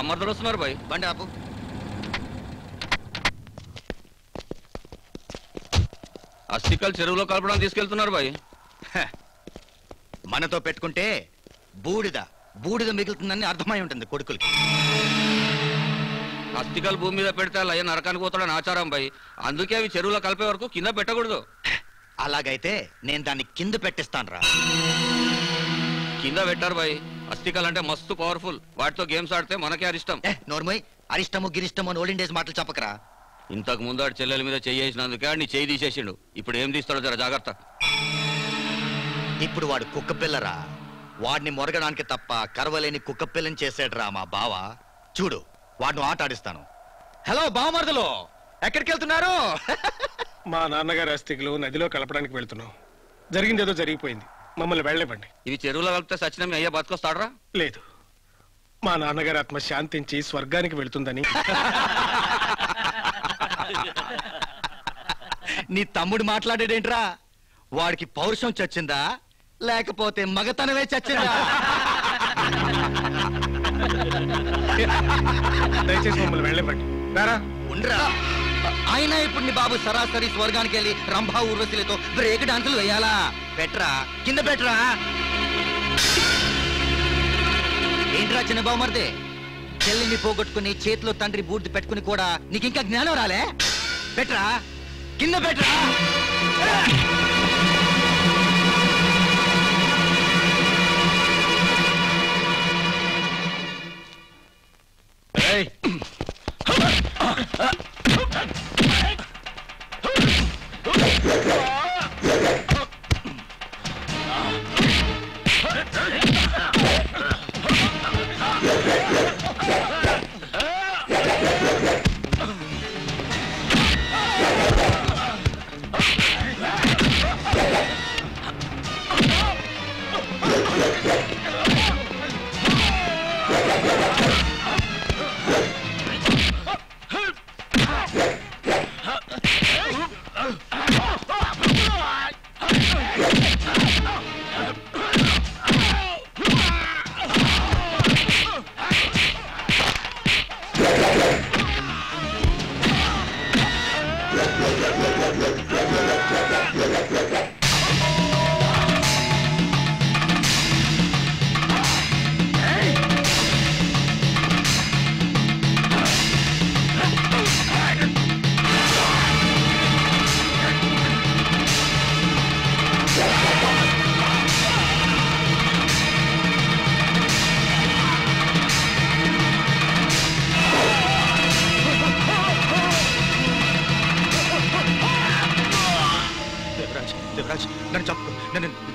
బామ్మర్దలు వస్తున్నారు బాయ్. బండి ఆపు. అస్థికలు చెరువులో కలపడానికి తీసుకెళ్తున్నారు బాయ్. మనతో పెట్టుకుంటే బూడిద బూడిద మిగులుతుందని అర్థమై ఉంటుంది కొడుకులకి. అస్థికలు భూమి మీద పెడితే అలా నరకానికి పోతాడని ఆచారం బాయ్. అందుకే అవి చెరువులో కలిపే వరకు కింద పెట్టకూడదు. అలాగైతే నేను దాన్ని కింద పెట్టిస్తాను రా. కింద పెట్టారు బాయ్. అస్థికలు అంటే మస్తు పవర్ఫుల్. వాటితో గేమ్స్ ఆడితే మనకే అరిష్టం. నోర్మోయ్, అరిష్టము గిరిష్టము అని ఓల్డెన్ డేస్ మాటలు చెప్పకరా. ఇంతకు ముందు ఆడి చెల్లెల మీద చేసినందుకే ఆడిని చేయి తీసేసిండు. ఇప్పుడు ఏం తీస్తాడో జర జాగ్రత్త. ఇప్పుడు వాడు కుక్క పిల్లరా. వాడిని మొరగడానికి తప్ప కరవలేని కుక్క పిల్లని చేసాడు రా మా బావ. చూడు, వాడిని ఆట ఆడిస్తాను. హలో బావమరుదులు, ఎక్కడికి వెళ్తున్నారు? మా నాన్నగారి అస్థికలు నదిలో కలపడానికి వెళ్తున్నాం. జరిగిందేదో జరిగిపోయింది, మమ్మల్ని వెళ్ళనివ్వండి. ఇవి చెరువులో కలిపితే సచిన మీ అయ్యా బతుకొస్తాడరా? లేదు, మా నాన్నగారి ఆత్మ శాంతించి స్వర్గానికి వెళుతుందని. నీ తమ్ముడు మాట్లాడేడేంట్రా? వాడికి పౌరుషం చచ్చిందా లేకపోతే మగతనమే చచ్చిందా? దయచేసి మమ్మల్ని వెళ్ళనివ్వండి. రారా ఉండరా. అయినా ఇప్పుడు నీ బాబు సరాసరి స్వర్గానికి వెళ్ళి రంభా ఊర్వశులతో బ్రేక్ డాన్సులు వేయాలా? పెట్రా, కింద పెట్రా. ఏంట్రా చిన్న బావమరిదే, చెల్లిని పోగొట్టుకుని చేతిలో తండ్రి బూడిద పెట్టుకుని కూడా నీకు ఇంకా జ్ఞానం రాలే? పెట్రా, కింద పెట్రా.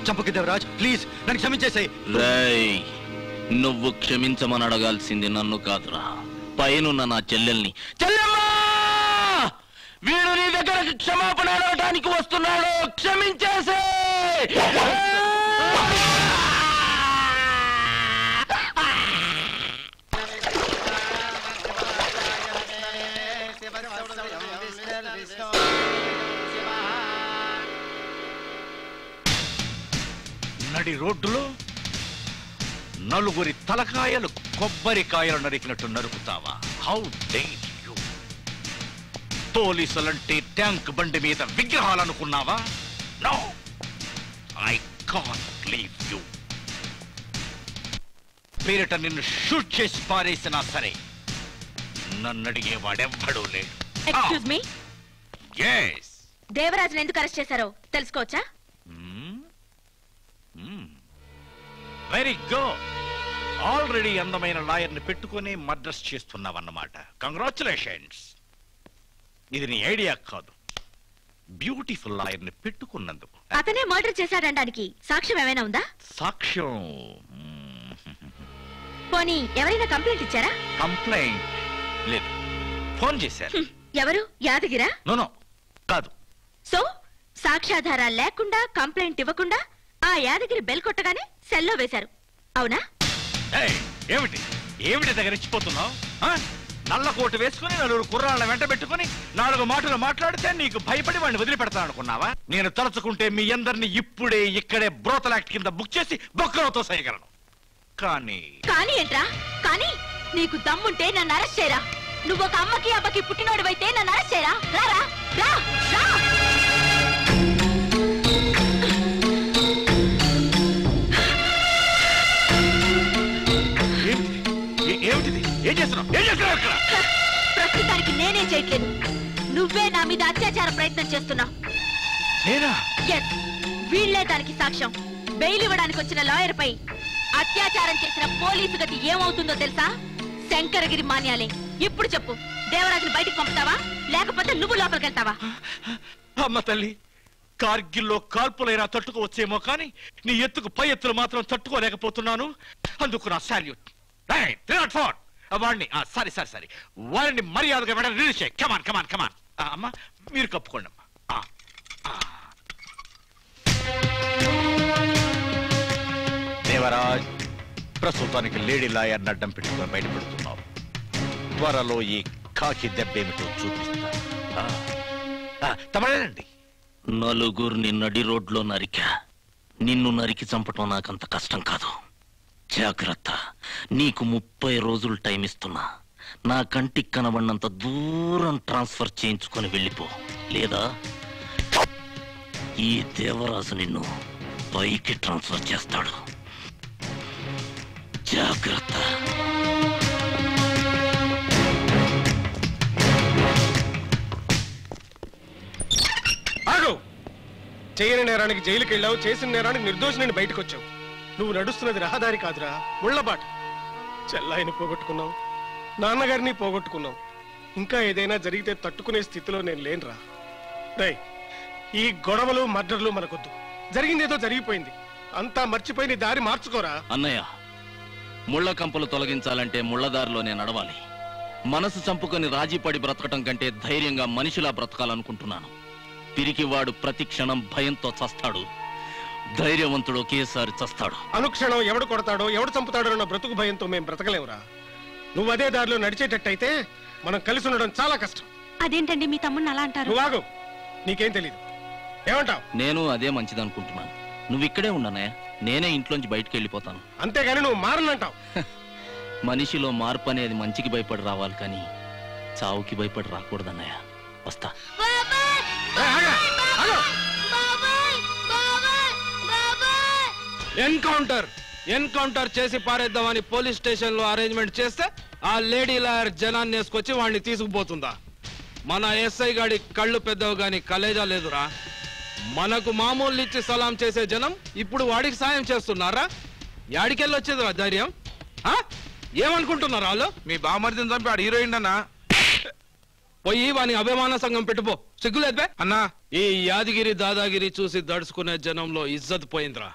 చంపకు దేవరాజ్, ప్లీజ్ నన్ను క్షమించేసాయి. నువ్వు క్షమించమని అడగాల్సింది నన్ను కాదురా, పైనున్న నా చెల్లెల్ని. చెల్లెమ్మా, వీడు నీ దగ్గరకు క్షమాపణ అడగటానికి వస్తున్నాడు, క్షమించేసే. నడి రోడ్డులో నలుగురి తలకాయలు కొబ్బరికాయలు నరికినట్టు నరుకుతావా? How dare you! పోలీసులంటే ట్యాంక్ బండి మీద విగ్రహాలనుకున్నావా? No, I can't leave you. పేరిట నిన్ను షూట్ చేసి పారేసినా సరే నన్ను అడిగేవాడెవ్వడూ లేడు. Excuse me. yes. దేవరాజుని ఎందుకు అరెస్ట్ చేశారో తెలుసుకోవచ్చా? Very good. ఆల్రెడీ అందమైన లాయర్ని పెట్టుకుని మర్డర్స్ చేస్తున్నావన్నమాట. కంగ్రాచులేషన్స్. ఇది నీ ఐడియా కాదు, బ్యూటిఫుల్ లాయర్ని పెట్టుకున్నందుకు. అతనే మర్డర్ చేశాడనడానికి సాక్ష్యం ఏమైనా ఉందా? సాక్ష్యం పోనీ ఎవరైనా కంప్లైంట్ ఇచ్చారా? కంప్లైంట్ లేదు, ఫోన్ చేశారు. ఎవరు? యాదగిరా? నో, కాదు. సో సాక్ష్యాధారాలు లేకుండా కంప్లైంట్ ఇవ్వకుండా ఆ యాదగిరి బెల్ కొట్టగానే సెల్లో వేశారు, అవునా? ఏమిటి ఏమిటి దగ్గరిచ్చిపోతున్నావు? నల్ల కోటు వేసుకుని నలుగురు కుర్రాళ్ళ వెంట పెట్టుకుని 4 మాటలు మాట్లాడితే నీకు భయపడి వాడిని వదిలిపెడతాను అనుకున్నావా? నేను తలుచుకుంటే మీ అందరినీ ఇప్పుడే ఇక్కడే బ్రోతల్ యాక్ట్ కింద బుక్ చేసి బొక్కలతో చేయగలను. కానీ కానీ ఏంట్రా? కానీ నీకు దమ్ముంటే నన్ను అరెస్ట్ చేయరా. నువ్వు ఒక అమ్మకి అబ్బకి పుట్టినోడివైతే నన్ను అరెస్ట్ చేయరా. రారా రా రా. ఏమిటిది? ఏం చేస్తున్నావు? ఏం చేస్తున్నావు ఇక్కడ? ప్రస్తుతానికి నేనే చేయట్లేదు. నువ్వే నా మీద అత్యాచార ప్రయత్నం చేస్తున్నావు. నేనా? ఎస్, వీళ్లే దానికి సాక్ష్యం. బెయిల్ ఇవ్వడానికి వచ్చిన లాయర్ పై అత్యాచారం చేసిన పోలీసు గతి ఏమవుతుందో తెలుసా? శంకరగిరి మాన్యాలే. ఇప్పుడు చెప్పు, దేవరాజుని బయటికి పంపుతావా లేకపోతే నువ్వు లోపలికి వెళ్తావా? అమ్మ తల్లి, కార్గిల్లో కాల్పులైనా తట్టుకోవచ్చేమో కానీ నీ ఎత్తుకు పై ఎత్తులు మాత్రం తట్టుకోలేకపోతున్నాను. అందుకు నా సాల్యూట్. వాడిని సరే సరే సరే వారిని మర్యాదగా వెంటనే రిలీజ్ చేయి. కమాన్ కమాన్ కమాన్. అమ్మా మీరు కప్పుకోండి అమ్మా. దేవరాజ్, ప్రస్తుతానికి లేడీ లాయర్ అడ్డం పెట్టుకుని బయటపెడుతున్నావు. త్వరలో ఈ కాకి దెబ్బేమిటో చూపిస్తా. తమరేనండి. నలుగురిని నడి రోడ్లో నరికా. నిన్ను నరికి చంపటం నాకంత కష్టం కాదు. జాగ్రత్త, నీకు 30 రోజులు టైం ఇస్తున్నా. నా కంటికి కనబడినంత దూరం ట్రాన్స్ఫర్ చేయించుకొని వెళ్ళిపో. లేదా ఈ దేవరాజు నిన్ను పైకి ట్రాన్స్ఫర్ చేస్తాడు. జాగ్రత్త. ఆగు! చేయని నేరానికి జైలుకి వెళ్ళావు, చేసిన నేరానికి నిర్దోషిని బయటకు వచ్చావు. నువ్వు నడుస్తున్నది రహదారి కాదురా, ముళ్ళబాట. చెల్లాయిని పోగొట్టుకున్నావు, నాన్నగారిని పోగొట్టుకున్నావు. ఇంకా ఏదైనా జరిగితే తట్టుకునే స్థితిలో నేను లేనురా. రేయ్, ఈ గొడవలు మర్డర్లు మనకొద్దు. జరిగిందేదో జరిగిపోయింది, అంతా మర్చిపోయి నీ దారి మార్చుకోరా. అన్నయ్య, ముళ్ళ కంపలు తొలగించాలంటే ముళ్ళదారిలోనే నడవాలి. మనసు చంపుకొని రాజీపడి బ్రతకటం కంటే ధైర్యంగా మనిషిలా బ్రతకాలనుకుంటున్నాను. పిరికివాడు ప్రతి క్షణం భయంతో చస్తాడు, ధైర్యవంతుడు ఒకేసారి చస్తాడు. అనుక్షణం ఎవడు కొడతాడో ఎవడు చంపుతాడో అన్న బ్రతుకు భయంతో మేము బ్రతకలేవురా. నువ్వు అదే దారిలో నడిచేటట్టయితే మనం కలిసి ఉండడం చాలా కష్టం. అదేంటండి మీ తమ్ముడిని అలా అంటారు? నువ్వు ఆగు, నీకేం తెలీదు. ఏమంటావు? నేను అదే మంచిదనుకుంటున్నాను. నువ్వు ఇక్కడే ఉండనయ్య, నేనే ఇంట్లోంచి బయటకు వెళ్ళిపోతాను. అంతేగాని నువ్వు మారనంటావు. మనిషిలో మార్పు అనేది మంచికి భయపడి రావాలి కానీ చావుకి భయపడి రాకూడదన్నయ్య. వస్తా. ఎన్కౌంటర్ చేసి పారేద్దామని పోలీస్ స్టేషన్ లో అరేంజ్మెంట్ చేస్తే ఆ లేడీ లాయర్ జనాన్ని వేసుకొచ్చి వాడిని తీసుకుపోతుందా? మన ఎస్ఐ గాడి కళ్ళు పెద్దవి గాని కలేజా లేదురా. మనకు మామూలు ఇచ్చి సలాం చేసే జనం ఇప్పుడు వాడికి సాయం చేస్తున్నారా? యాడికెళ్ళి వచ్చేదిరా ధైర్యం? ఏమనుకుంటున్నారు వాళ్ళు? మీ బామర్దిని చంపి ఆడు హీరోయిన్ అన్నా. పోయి వాని అభిమాన సంఘం పెట్టుపో. సిగ్గులేదే అన్నా? ఈ యాదగిరి దాదాగిరి చూసి దడుచుకునే జనంలో ఇజ్జత్ పోయిందిరా.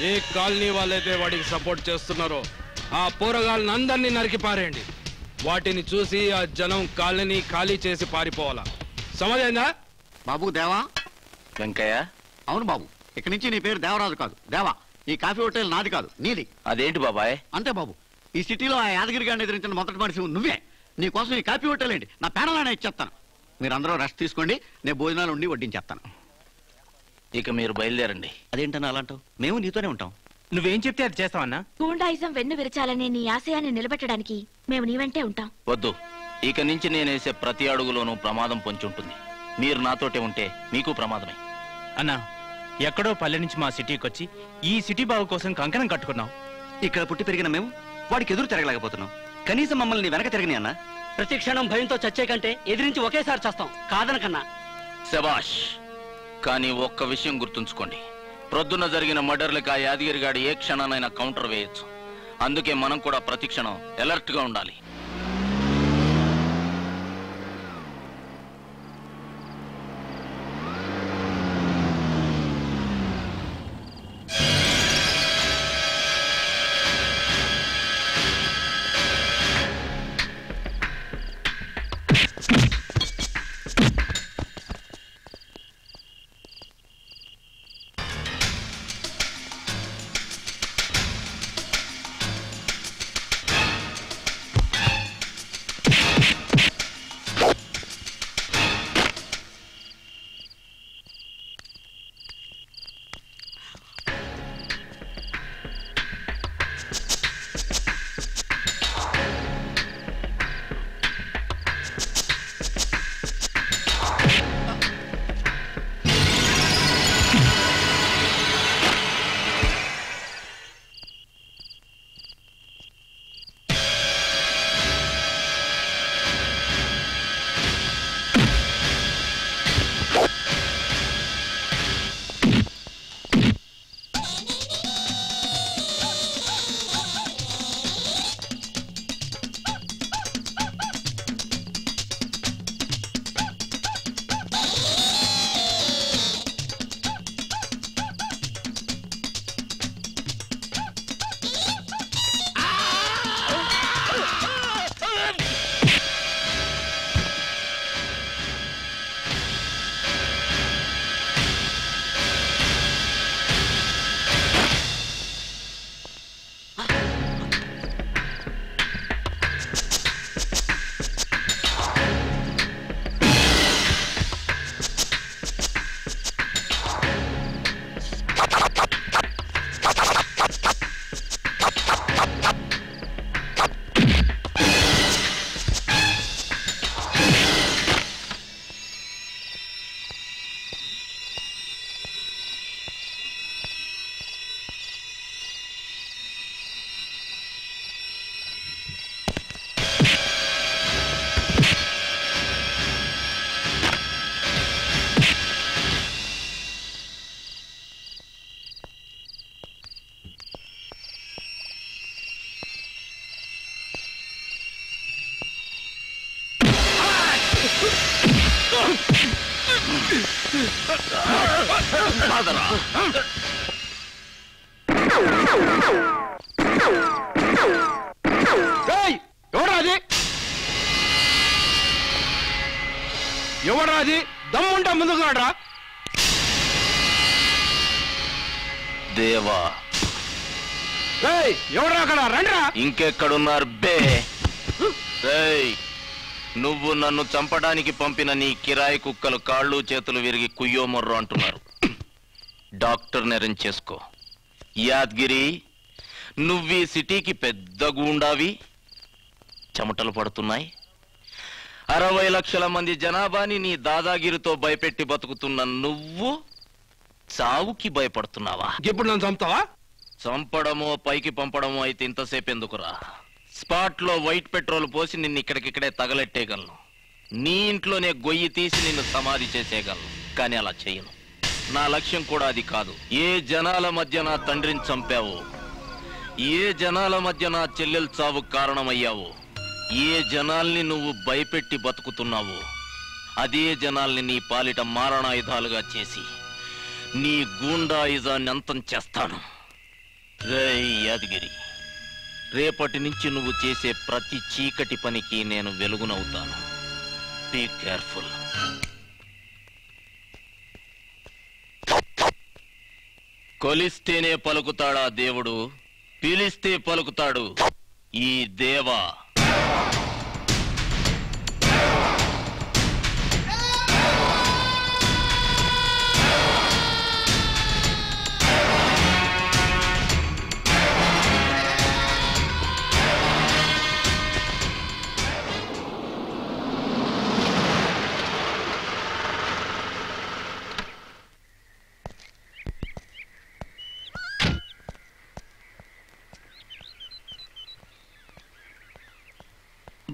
ఏ కాలనీ వాళ్ళైతే వాడికి సపోర్ట్ చేస్తున్నారో ఆ పోరగాళ్ళని అందరినీ నరికి పారేయండి. వాటిని చూసి ఆ జనం కాలనీ ఖాళీ చేసి పారిపోవాలా. సమజైందా? బాబు దేవా. వెంకయ్య. అవును బాబు, ఇక్కడి నుంచి నీ పేరు దేవరాజు కాదు, దేవా. ఈ కాఫీ హోటల్ నాది కాదు, నీది. అదేంటి బాబాయ్? అంతే బాబు, ఈ సిటీలో ఆ యాదగిరి గారిని ఎదిరించిన మొదటి మనిషి నువ్వే. నీ కోసం ఈ కాఫీ హోటల్ ఏంటి, నా పేడలానే ఇచ్చేస్తాను. మీరందరూ రెస్ట్ తీసుకోండి, నేను భోజనాలు ఉండి వడ్డించేస్తాను. ఇక మీరు బయలుదేరండి. అదేంటన్నా అలాంటావు? మేము నీతోనే ఉంటాం. నువ్వేం చెప్తే అది చేస్తావన్నా. గూండాయిజం వెన్ను విరచాలనే నీ ఆశయాన్ని నిలబెట్టడానికి మేము నీ వెంటే ఉంటాం. వద్దు, ఇక నుంచి నేనేసే ప్రతి అడుగులోనూ ప్రమాదం పొంచి ఉంటుంది. మీరు నాతోటే ఉంటే మీకు ప్రమాదమే. అన్నా, ఎక్కడో పల్లె నుంచి మా సిటీకి వచ్చి ఈ సిటీ బాబు కోసం కంకణం కట్టుకున్నాం. ఇక్కడ పుట్టి పెరిగిన మేము వాడికి ఎదురు తిరగలేకపోతున్నాం. కనీసం మమ్మల్ని వెనక తిరగని అన్నా. ప్రతి క్షణం భయంతో చచ్చే కంటే ఎదిరించి ఒకేసారి చేస్తాం కాదనకన్నా. శబాష్. కానీ ఒక్క విషయం గుర్తుంచుకోండి, ప్రొద్దున జరిగిన మర్డర్లకు ఆ యాదగిరి గాడి ఏ క్షణానైనా కౌంటర్ వేయొచ్చు. అందుకే మనం కూడా ప్రతి క్షణం అలర్ట్ గా ఉండాలి. ఎవరాది దమ్ముంటా ముందుకు రాడ్రా. దేవా ఎవరా అక్కడ రండ్రా. ఇంకెక్కడున్నారు బే? నువ్వు నన్ను చంపడానికి పంపిన నీ కిరాయి కుక్కలు కాళ్ళు చేతులు విరిగి కుయ్యోమొర్రు అంటున్నారు. డాక్టర్ అరేంజ్ చేసుకో. యాద్గిరి, నువ్వీ సిటీకి పెద్ద గూండావి. చెమటలు పడుతున్నాయి. 60 లక్షల మంది జనాభాని నీ దాదాగిరితో భయపెట్టి బతుకుతున్న నువ్వు చావుకి భయపడుతున్నావా? ఇప్పుడు నన్ను చంపుతావా? చంపడమో పైకి పంపడమో అయితే ఇంతసేపు ఎందుకురా? స్పాట్ లో వైట్ పెట్రోల్ పోసి నిన్ను ఇక్కడికిక్కడే తగలెట్టేయగలను. నీ ఇంట్లోనే గొయ్యి తీసి నిన్ను సమాధి చేసేయగలను. కానీ అలా చేయను. నా లక్ష్యం కూడా అది కాదు. ఏ జనాల మధ్య నా తండ్రిని చంపావో, ఏ జనాల మధ్య నా చెల్లెలు చావు కారణమయ్యావో, ఏ జనాల్ని నువ్వు భయపెట్టి బతుకుతున్నావో అదే జనాల్ని నీ పాలిట మారణాయుధాలుగా చేసి నీ గూండాయుధాన్ని అంతం చేస్తాను. రేయ్ యాదగిరి, రేపటి నుంచి నువ్వు చేసే ప్రతి చీకటి పనికి నేను వెలుగునవుతాను. Be careful. కొలిస్తేనే పలుకుతాడా దేవుడు, పిలిస్తే పలుకుతాడు ఈ దేవా.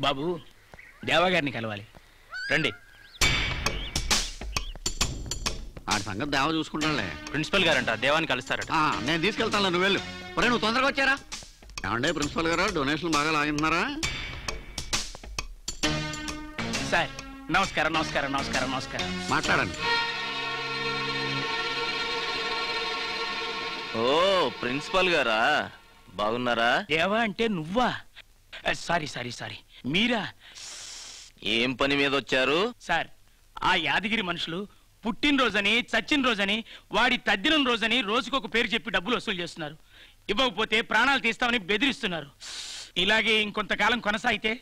బాబు, దేవగారిని కలవాలి. రండి. ఆడి సంగతి దేవ చూసుకుంటానులే. ప్రిన్సిపల్ గారంట దేవాన్ని కలుస్తారట. నేను తీసుకెళ్తాను, నువ్వు వెళ్ళు. ఒరే, నువ్వు తొందరగా వచ్చారా? ఏమండే ప్రిన్సిపల్ గారు, డొనేషన్లు బాగా లాగింటున్నారా? సార్ నమస్కారం. నమస్కారం నమస్కారం నమస్కారం. మాట్లాడండి. ఓ ప్రిన్సిపల్ గారా, బాగున్నారా? దేవా అంటే నువ్వా? సారీ సారీ సారీ, మీరా? ఏం పని మీద వచ్చారు? సార్, ఆ యాదగిరి మనుషులు పుట్టినరోజని, చచ్చిన రోజని, వాడి తద్దినం రోజని రోజుకొక పేరు చెప్పి డబ్బులు వసూలు చేస్తున్నారు. ఇవ్వకపోతే ప్రాణాలు తీస్తామని బెదిరిస్తున్నారు. ఇలాగే ఇంకొంతకాలం కొనసాగితే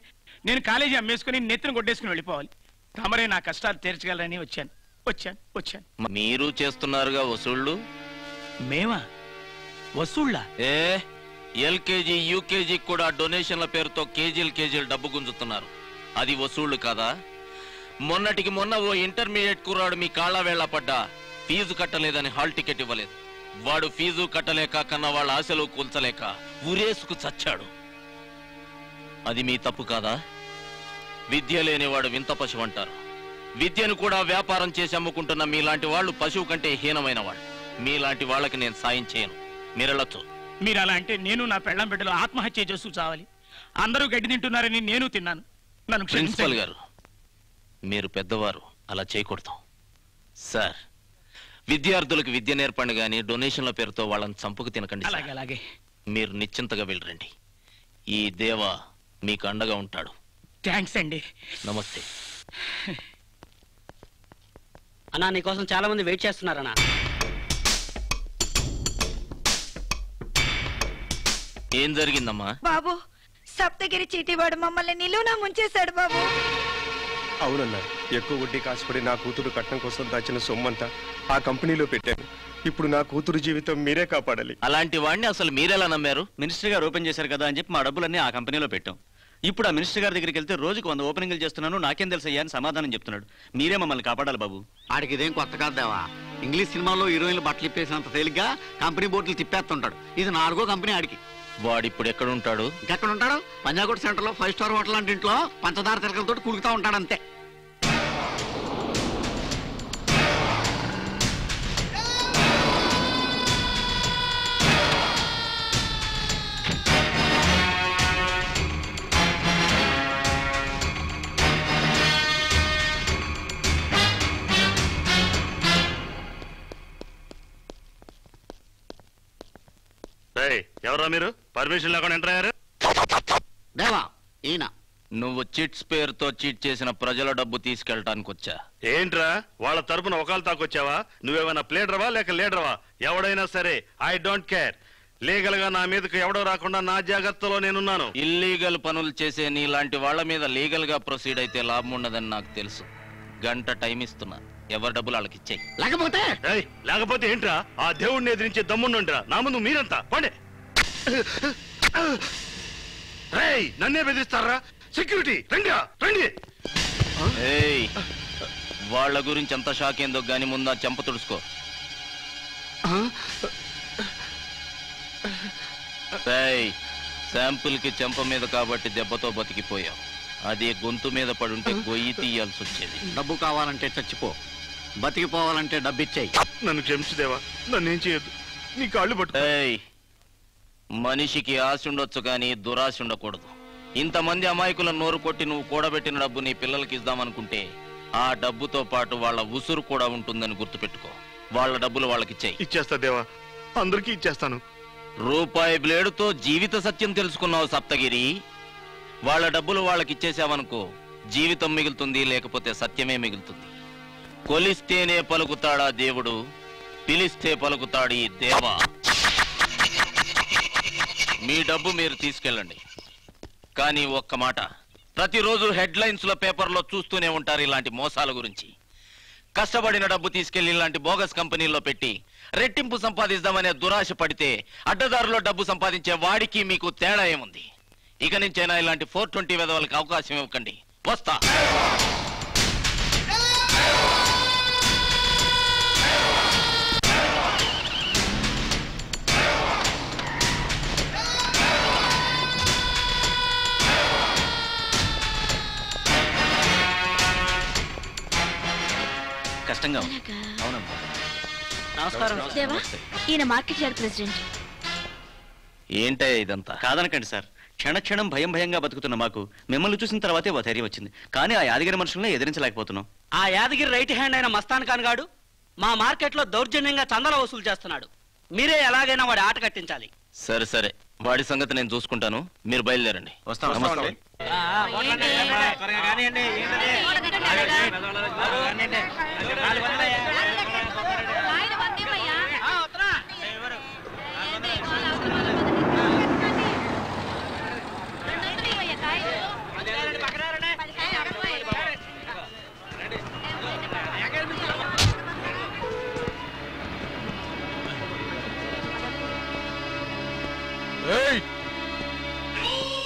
నేను కాలేజీ అమ్మేసుకుని నెత్తిన కొట్టేసుకుని వెళ్ళిపోవాలి. తమరే నా కష్టాలు తీర్చగలరని వచ్చాను వచ్చాను వచ్చాను. మీరు చేస్తున్నారుగా వసూళ్ళు? మేమా వసూళ్ళా? ఎల్కేజీ యూకేజీ కూడా డొనేషన్ల పేరుతో కేజీలు డబ్బు గుంజుతున్నారు. అది వసూళ్లు కాదా? మొన్నటికి మొన్న ఓ ఇంటర్మీడియట్ కుర్రాడు మీ కాళ్ళ వేళ్ల పడ్డా ఫీజు కట్టలేదని హాల్ టికెట్ ఇవ్వలేదు. వాడు ఫీజు కట్టలేక కన్నా వాళ్ళ ఆశలు కూల్చలేక ఉరేసుకు చచ్చాడు. అది మీ తప్పు కాదా? విద్య లేనివాడు వింత పశువు అంటారు. విద్యను కూడా వ్యాపారం చేసి అమ్ముకుంటున్న మీలాంటి వాళ్ళు పశువు కంటే హీనమైన వాళ్ళు. మీలాంటి వాళ్ళకి నేను సాయం చేయను. మీరెళ్ళొచ్చు. మీరు అలా అంటే నేను నా పెళ్ళం బిడ్డలు ఆత్మహత్య చేస్తూ చావాలి. అందరూ గడ్డి తింటున్నారని నేను తిన్నాను. నన్ను ప్రిన్సిపల్ గారు, మీరు పెద్దవారు, అలా చేయకూడదు. సార్, విద్యార్థులకు విద్య నేర్పండి గాని డొనేషన్ల పేరుతో వాళ్ళని చంపుకు తినకండి. అలాగే అలాగే. మీరు నిశ్చింతగా వెళ్ళరండి. ఈ దేవ మీకు అండగా ఉంటాడు. థ్యాంక్స్ అండి. నమస్తే. అన్నా, నీకోసం చాలా మంది వెయిట్ చేస్తున్నారన్నా. ఏం జరిగిందమ్మా? బాబు, సప్తగిరి చీటివాడు మమ్మల్ని నిలువునా ముంచేశాడు బాబు. అవునన్నా, ఎక్కువ వడ్డీ కాసుపడి నా కూతురు కట్నం కోసం దాచిన సొమ్మంతా ఆ కంపెనీలో పెట్టాను. ఇప్పుడు నా కూతురు జీవితం మీరే కాపాడాలి. అలాంటి వాడిని అసలు మీరెలా నమ్మారు? మినిస్టర్ గారు ఓపెన్ చేశారు కదా అని చెప్పి మా డబ్బులన్నీ ఆ కంపెనీలో పెట్టాం. ఇప్పుడు ఆ మినిస్టర్ గారి దగ్గరికి వెళ్తే రోజుకు 100 ఓపెనింగ్లు చేస్తున్నాను, నాకేం తెలుసయ్యా అని సమాధానం చెప్తున్నాడు. మీరే మమ్మల్ని కాపాడాలి బాబు. ఆడికి ఇదేం కొత్త కాదు దేవా. ఇంగ్లీష్ సినిమాలో హీరోయిన్లు బట్టలు ఇప్పేసినంత తేలిగ్గా కంపెనీ బోర్డులు తిప్పేస్తుంటాడు. ఇది 4వ కంపెనీ ఆడికి. వాడిప్పుడు ఎక్కడుంటాడు? ఎక్కడ ఉంటాడు? పంజాగుట్ సెంటర్ లో 5 స్టార్ హోటల్ లాంటి ఇంట్లో పంచదార తిరగలతో కులుకుతా ఉంటాడు అంతే. ఎవరా మీరు? పర్మిషన్ లేకుండా ఎంటర్ అయ్యారు? దేవా ఈయన. నువ్వు చిట్స్ పేరుతో చీట్ చేసిన ప్రజల డబ్బు తీసుకెళ్ళటానికి వచ్చా. ఏంట్రా వాళ్ళ తరపున ఒకళ్ళు తాకొచ్చావా? నువ్వేమైనా ప్లేడర్వా లేక లీడర్వా? ఎవడైనా సరే ఐ డోంట్ కేర్. లీగల్ గా నా మీదకు ఎవడో రాకుండా నా జాగ్రత్తలో నేనున్నాను. ఇల్లీగల్ పనులు చేసే నీలాంటి వాళ్ళ మీద లీగల్ గా ప్రొసీడ్ అయితే లాభం ఉండదని నాకు తెలుసు. గంట టైం ఇస్తున్నా, ఎవరి డబ్బులు వాళ్ళకి ఇచ్చేయి. లేకపోతే ఏంట్రా? ఆ దేవుడిని ఎదిరించే దమ్ముండ్రా. నా ముందు మీరంతా పండే. నన్నే బెదిరిస్తారా? సెక్యూరిటీ రండి. ఏయ్, వాళ్ళ గురించి ఎంత షాక్ ఏందో గాని ముందా చెంప తుడుచుకో. శాంపుల్ కి చెంప మీద కాబట్టి దెబ్బతో బతికిపోయావు. అదే గొంతు మీద పడుంటే గొయ్యి తీయాల్సి వచ్చేది. డబ్బు కావాలంటే చచ్చిపో, బతికిపోవాలంటే డబ్బిచ్చేయి. నన్ను క్షమించుదేవా, నన్నేం చేయొద్దు. నీ కాళ్ళు పట్టు. మనిషికి ఆశ ఉండొచ్చు కానీ దురాశ ఉండకూడదు. ఇంతమంది అమాయకుల నోరు కొట్టి నువ్వు కూడబెట్టిన డబ్బు నీ పిల్లలకి ఇద్దామనుకుంటే ఆ డబ్బుతో పాటు వాళ్ళ ఉసురు కూడా ఉంటుందని గుర్తుపెట్టుకో. వాళ్ళ డబ్బులు వాళ్ళకిచ్చేయి. ఇచ్చేస్తా దేవా, అందరికీ ఇచ్చేస్తాను. రూపాయి బ్లేడుతో జీవిత సత్యం తెలుసుకున్నావు సప్తగిరి. వాళ్ళ డబ్బులు వాళ్ళకిచ్చేసావనుకో, జీవితం మిగులుతుంది, లేకపోతే సత్యమే మిగులుతుంది. కొలిస్తేనే పలుకుతాడా దేవుడు, పిలిస్తే పలుకుతాడు ఈ దేవా. మీ డబ్బు మీరు తీసుకెళ్ళండి, కానీ ఒక్క మాట, ప్రతిరోజు హెడ్లైన్స్ లో పేపర్లో చూస్తూనే ఉంటారు ఇలాంటి మోసాల గురించి. కష్టపడిన డబ్బు తీసుకెళ్లి ఇలాంటి బోగస్ కంపెనీల్లో పెట్టి రెట్టింపు సంపాదిద్దామనే దురాశ పడితే అడ్డదారులో డబ్బు సంపాదించే వాడికి మీకు తేడా ఏముంది? ఇక నుంచైనా ఇలాంటి 420 వెధవలకు అవకాశం ఇవ్వకండి. వస్తా. కష్టంగా ఉంది. అవునమ్మా. నమస్కారం. దేవా, ఈయన మార్కెట్ యార్డ్ ప్రెసిడెంట్. ఏంటయ్యా ఇదంతా? కాదనకండి సార్, క్షణక్షణం భయంగా బతుకుతున్న మాకు మిమ్మల్ని చూసిన తర్వాతే ఓ ధైర్యం వచ్చింది. కానీ ఆ యాదగిరి మనుషులను ఎదిరించలేకపోతున్నాం. ఆ యాదగిరి రైట్ హ్యాండ్ అయిన మస్తాన్ ఖాన్ గాడు మా మార్కెట్ లో దౌర్జన్యంగా చందాల వసూలు చేస్తున్నాడు. మీరే ఎలాగైనా వాడి ఆట కట్టించాలి. సరే, వాడి సంగతి నేను చూసుకుంటాను. మీరు బయలుదేరండి. నమస్తే.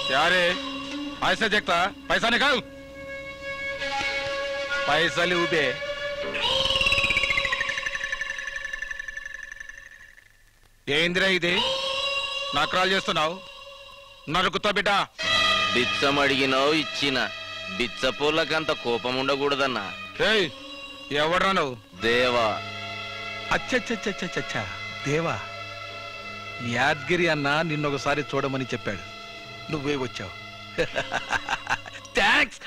क्या रे, ऐसे देखता? पैसा निकाल. पैसा ले उबे. ఏంద్రా ఇది నకరాలు చేస్తున్నావు? నరుకుతా బిడ్డ. బిచ్చం అడిగినావు, ఇచ్చిన. బిచ్చపోళ్ళకంత కోపం ఉండకూడదన్నా. ఎవడ్రా నువ్వు? దేవా. అచ్చచ్చచ్చచ్చచ్చ దేవా, యాద్గిరి అన్న నిన్నొకసారి చూడమని చెప్పాడు, నువ్వే వచ్చావు. థ్యాంక్స్.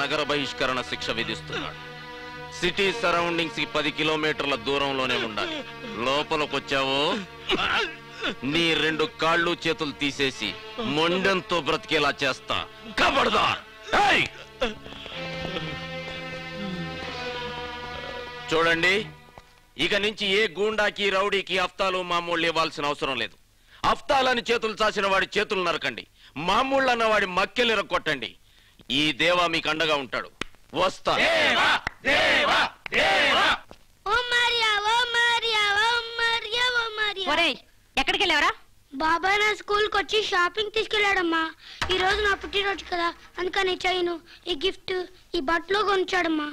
నగర బహిష్కరణ శిక్ష విధిస్తున్నాడు. సిటీ సరౌండింగ్స్ కి 10 కిలోమీటర్ల దూరంలోనే ఉండాలి. లోపలికొచ్చావో నీ 2 కాళ్ళు చేతులు తీసేసి మొండెంతో బ్రతికేలా చేస్తా. కబడ్దార్! చూడండి, ఇక నుంచి ఏ గూండాకి రౌడీకి అఫ్తాలు మామూళ్ళు ఇవ్వాల్సిన అవసరం లేదు. అఫ్తాలని చేతులు చాసిన వాడి చేతులు నరకండి, మామూళ్ళు అన్న వాడి మక్కెలు ఇరగొట్టండి. ఈ దేవా మీకు అండగా ఉంటాడు. వస్తా. ఎక్కడికి వెళ్ళావరా? బాబాయ్ నా స్కూల్ కి వచ్చి షాపింగ్ తీసుకెళ్లాడమ్మా. ఈ రోజు నా పుట్టినరోజు కదా, అందుకని చైను, ఈ గిఫ్ట్, ఈ బట్టలు కొనిచ్చాడమ్మా.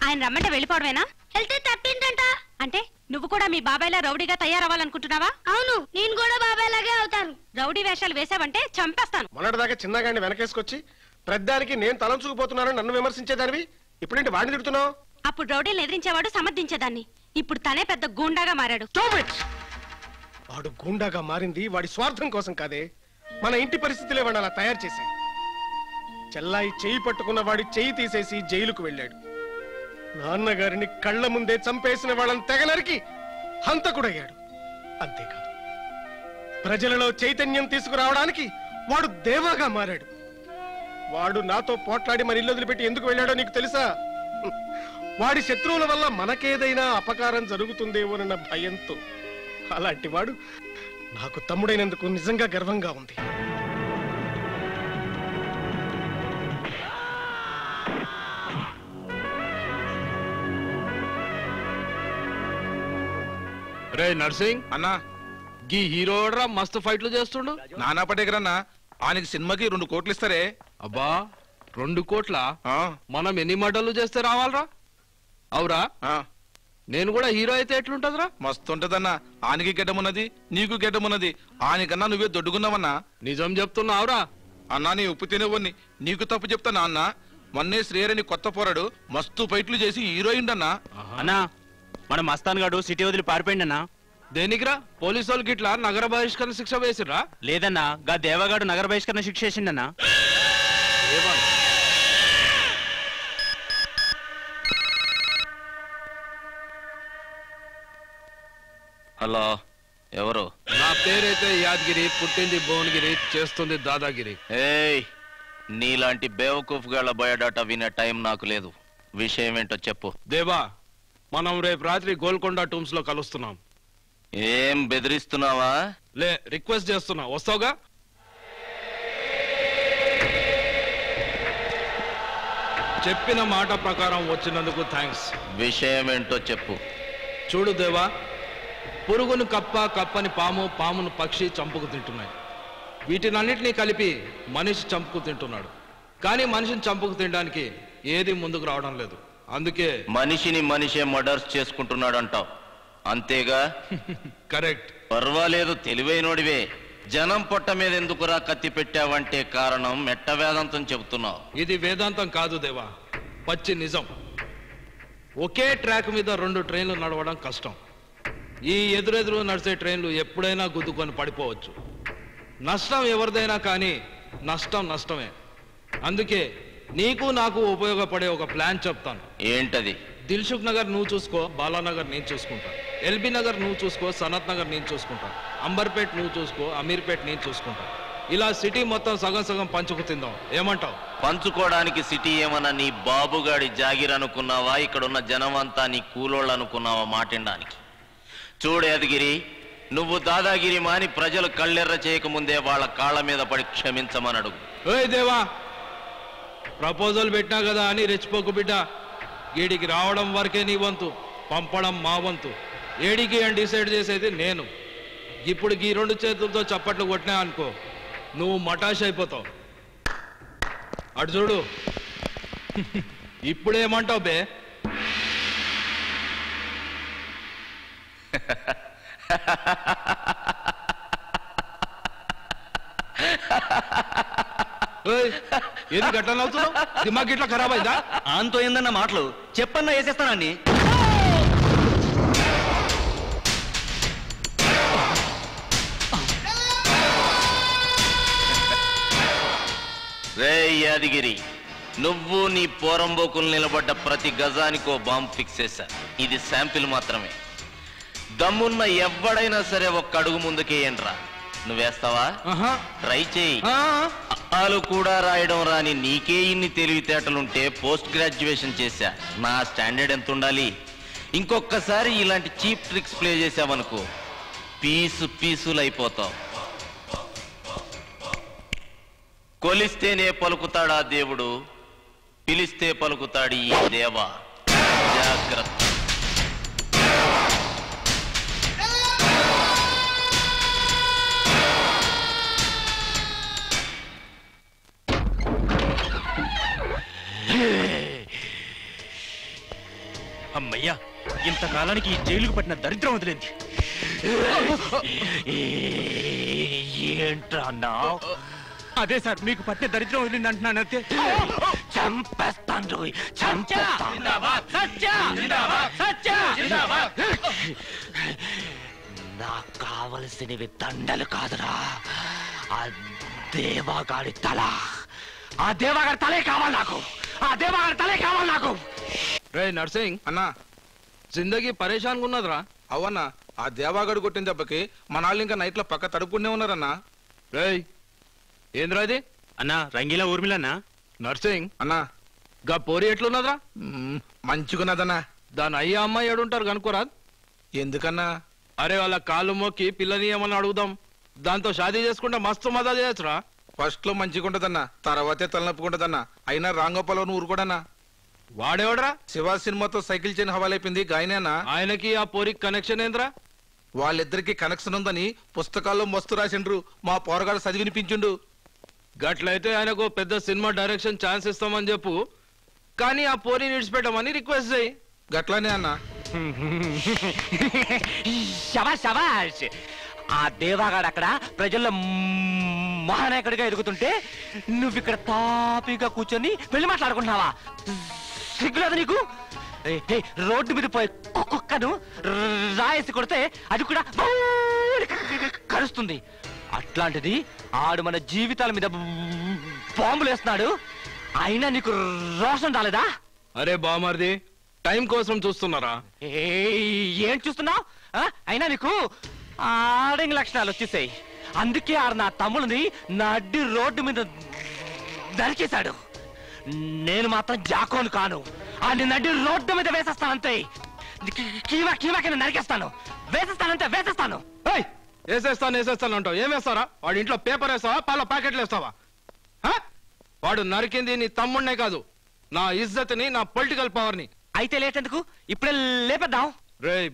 ఆయన రమ్మంటే వెళ్ళిపోవడమేనా? వెళ్తే తప్పిందంట. అంటే నువ్వు కూడా మీ బాబాయ్లా రౌడీగా తయారవ్వాలనుకుంటున్నావా? అవును, నేను కూడా బాబాయ్ లాగే అవుతాను. రౌడీ వేషాలు వేసావంటే చంపేస్తాను. మొన్నటిదాకా చిన్నగాడిని వెనకేసుకొచ్చి ప్రతిదానికి నేను తలంచుకుపోతున్నానని నన్ను విమర్శించేదానివి, ఇప్పుడేంటి వాడిని తిడుతున్నావు? అప్పుడు రౌడీలు ఎదిరించేవాడు, సమర్థించేదాన్ని. ఇప్పుడు తనే పెద్ద గూండాగా మారాడు. వాడు గూండాగా మారింది వాడి స్వార్థం కోసం కాదే, మన ఇంటి పరిస్థితులే వాడు అలా తయారు చేశాయి. చెల్లాయి చేయి పట్టుకున్న వాడి చేయి తీసేసి జైలుకు వెళ్ళాడు. నాన్నగారిని కళ్ళ ముందే చంపేసిన వాళ్ళని తెగ నరికి హంతకుడయ్యాడు. అంతేకాదు, ప్రజలలో చైతన్యం తీసుకురావడానికి వాడు దేవాగా మారాడు. వాడు నాతో పోట్లాడి మన ఇల్లు వదిలిపెట్టి ఎందుకు వెళ్ళాడో నీకు తెలుసా? వాడి శత్రువుల వల్ల మనకేదైనా అపకారం జరుగుతుందేమోనన్న భయంతో. అలాంటి వాడు నాకు తమ్ముడైనందుకు నిజంగా గర్వంగా ఉంది. రే నర్సింగ్ అన్నా, గీ హీరోడ్రా మస్తు ఫైట్లు చేస్తుండు. నానా పటేకర్ అన్న, ఆయనకి సినిమాకి 2 కోట్లు ఇస్తారే. అబ్బా 2 కోట్ల? మనం ఎన్ని మటర్లు చేస్తే రావాలరా? అవురా, నేను కూడా హీరో అయితే ఎట్లుంటదిరా? మస్తు ఉంటదన్నా. ఆయనకి గెడ్డమున్నది, నీకు గెడ్డమున్నది. ఆయనకన్నా నువ్వే దొడ్డుకున్నావన్నా. నిజం చెప్తున్నావురా? అన్నా, నీ ఉప్పు తినేవన్నీ నీకు తప్పు చెప్తానా అన్న? మొన్నే శ్రీహరిని కొత్త పోరాడు మస్తు ఫైట్లు చేసి హీరోయిన్ అన్నా. అన్నా, మన మస్తాన్ గాడు సిటీ వదిలి పారిపోయింది అన్నా. దేనికిరా? పోలీసు వాళ్ళకి ఇట్లా నగర బహిష్కరణ శిక్ష వేసిరా? లేదన్నా, గా దేవగాడు నగర బహిష్కరణ శిక్ష వేసిండన్నా. హలో, ఎవరు? నా పేరైతే యాదగిరి, పుట్టింది భువనగిరి, చేస్తుంది దాదాగిరి. ఏయ్, నీలాంటి బేవకూఫ్ గాళ్ళ బయోడాటా వినే టైం నాకు లేదు. విషయం ఏంటో చెప్పు. దేవా, మనం రేపు రాత్రి గోల్కొండ టూమ్స్ లో కలుస్తున్నాం. ఏం బెదిరిస్తున్నావా? లే, రిక్వెస్ట్ చేస్తున్నా, వస్తావుగా? చెప్పిన మాట ప్రకారం వచ్చినందుకు థ్యాంక్స్. విషయం ఏంటో చెప్పు. చూడు దేవా, పురుగును కప్ప, కప్పని పాము, పామును పక్షి చంపుకు తింటున్నాయి. వీటినన్నిటినీ కలిపి మనిషి చంపుకు తింటున్నాడు. కానీ మనిషిని చంపుకు తినడానికి ఏది ముందుకు రావడం లేదు. అందుకే మనిషిని మనిషే మర్డర్స్ చేసుకుంటున్నాడు అంటావు, అంతేగా? కరెక్ట్. పర్వాలేదు, తెలివైనోడివే. జనం పొట్ట మీద ఎందుకురా కత్తి పెట్టావంటే కారణం మెట్ట వేదాంతం చెబుతున్నావు. ఇది వేదాంతం కాదు దేవా, పచ్చి నిజం. ఒకే ట్రాక్ మీద 2 ట్రైన్లు నడవడం కష్టం. ఈ ఎదురెదురు నడిచే ట్రైన్లు ఎప్పుడైనా గుద్దుకొని పడిపోవచ్చు. నష్టం ఎవరిదైనా కానీ నష్టం నష్టమే. అందుకే నీకు నాకు ఉపయోగపడే ఒక ప్లాన్ చెప్తాను. ఏంటది? దిల్సుఖ్ నగర్ నువ్వు చూసుకో, బాలానగర్ నేను చూసుకుంటా. ఎల్బీ నగర్ నువ్వు చూసుకో, సనత్ నగర్ నేను చూసుకుంటా. అంబర్పేట్ నువ్వు చూసుకో, అమీర్పేట్ నేను చూసుకుంటా. ఇలా సిటీ మొత్తం సగం సగం పంచుకు తిందాం. ఏమంటావు? పంచుకోవడానికి సిటీ ఏమన్నా నీ బాబుగాడి జాగిర్ అనుకున్నావా? ఇక్కడున్న జనం అంతా నీ కూలోళ్ళు అనుకున్నావా మాటిండానికి? చూడు యాదగిరి, నువ్వు దాదాగిరి మాని ప్రజలు కళ్ళెర్ర చేయకముందే వాళ్ళ కాళ్ళ మీద పడి క్షమించమని అడుగు. ఏయ్ దేవా, ప్రపోజల్ పెట్టినా కదా అని రెచ్చిపోకు బిడ్డ. వీడికి రావడం వరకే నీ వంతు, పంపడం మా వంతు. ఏడికి అని డిసైడ్ చేసేది నేను. ఇప్పుడు ఈ 2 చేతులతో చప్పట్లు కొట్టినా అనుకో, నువ్వు మటాష్ అయిపోతావు. అటు చూడు. ఇప్పుడేమంటావు బే? ఎందుకు అట్లా నవ్వుతున్నావు? దిమాగ్ ఇట్లా ఖరాబ్ అయిందా? ఆంతో ఏందన్న మాటలు చెప్పన్నా వేసేస్తానండి. రే యాదగిరి, నువ్వు నీ పోరంబోకులు నిలబడ్డ ప్రతి గజానికో బాంబు ఫిక్స్ చేశా. ఇది శాంపిల్ మాత్రమే. దమ్మున్న ఎవడైనా సరే ఒక్క అడుగు ముందుకేయండ్రా. నువ్వేస్తావా? ట్రై చేయి. అలు కూడా రాయడం రాని నీకే ఇన్ని తెలివితేటలుంటే పోస్ట్ గ్రాడ్యుయేషన్ చేశా. నా స్టాండర్డ్ ఎంత ఉండాలి? ఇంకొకసారి ఇలాంటి చీప్ ట్రిక్స్ ప్లే చేసావనుకో పీసులు అయిపోతావు. కొలిస్తేనే పలుకుతాడా దేవుడు, పిలిస్తే పలుకుతాడు ఈ దేవా. జాగ్రత్త. అమ్మయ్యా, ఇంతకాలానికి ఈ జైలుకు పట్టిన దరిద్రం వదిలింది. ఏంట్రా అన్నా? అదే సార్, మీకు పట్టిన దరిద్రం వదిలింది అంటున్నాను. అంతే. చంపేస్తాను. నాకు కావలసినవి దండలు కాదురా, ఆ దేవాగాడి తల. ఆ దేవాగాడి తలే కావాలి నాకు. ఆ దేవాగాడి తలే కావాలి నాకు. రే నర్సింగ్ అన్నా, జిందగీ పరేషాన్గా ఉన్నదిరా. అవన్నా, ఆ దేవాగడు కొట్టిన దెబ్బకి మనాళ్ళు ఇంకా నైట్ లో పక్క తడుపుకునే ఉన్నారన్నా. రేయ్ ఏంద్రా అది? అన్నా రంగీలా ఊర్మిళన్నా. నర్సింగ్ అన్నా, గా పోరి ఎట్లున్నదిరా? మంచిగున్నదన్నా. దాని అయ్యా అమ్మాయి ఏడుంటారు కనుకోరా? ఎందుకన్నా? అరే వాళ్ళ కాళ్ళు మొక్కి పిల్లని ఏమన్నా అడుగుదాం, దాంతో షాదీ చేసుకుంటే మస్తు మజా చేయొచ్చురా. ఫస్ట్ లో మంచిగుంటదన్నా, తర్వాతే తలనొప్పుకుంటదన్నా. అయినా రాంగోపాల్ ఊరుకోడన్నా. వాడేవాడరా? శివ సినిమాతో సైకిల్ చైన్ హవాలైపోయింది గాయనేనా. ఆయనకి ఆ పోరికి కనెక్షన్ ఏంద్రా? వాళ్ళిద్దరికి కనెక్షన్ ఉందని పుస్తకాల్లో మస్తు రాసిండ్రు. మా పోరగాడు చదివినిపించుండు. గట్లయితే ఆయనకు పెద్ద సినిమా డైరెక్షన్ ఛాన్స్ ఇస్తామని చెప్పు, కానీ ఆ పోరి విడిచిపెట్టమని రిక్వెస్ట్ చేయి. గట్లానే అన్నా. శబాష్. ఆ దేవాగాడు అక్కడ ప్రజల్లో మహానాయకుడిగా ఎదుగుతుంటే నువ్వు ఇక్కడ తాపిగా కూర్చొని పెళ్లి మాట్లాడుకుంటున్నావా? సిగ్గులేదు నీకు? రోడ్డు మీద పోయి కుక్కను రాయేసి కొడితే అది కూడా కరుస్తుంది. అట్లాంటిది ఆడు మన జీవితాల మీద బాంబులు వేస్తున్నాడు, అయినా నీకు రోషం రాలేదా? అరే బామర్ది, టైం కోసం చూస్తున్నారా? ఏం చూస్తున్నావు? అయినా నీకు ఆడంగి లక్షణాలు వచ్చేసాయి. అందుకే ఆడు నా తమ్ముడిని నడ్డి రోడ్డు మీద నరికేశాడు. నేను మాత్రం జాకోను కాను. ఆడిని నడ్డి రోడ్డు మీద వేసేస్తానంతే. కీవా కింద నరికేస్తాను. వేసేస్తాను. వేసేస్తాను అంటావు. ఏం వేస్తారా? వాడి ఇంట్లో పేపర్ వేస్తావా, పాల ప్యాకెట్లు వేస్తావా? వాడు నరికింది నీ తమ్ముడినే కాదు, నా ఇజ్జత్ని, నా పొలిటికల్ పవర్ ని. అయితే లేటెందుకు? ఇప్పుడే లేపేద్దాం. రేయ్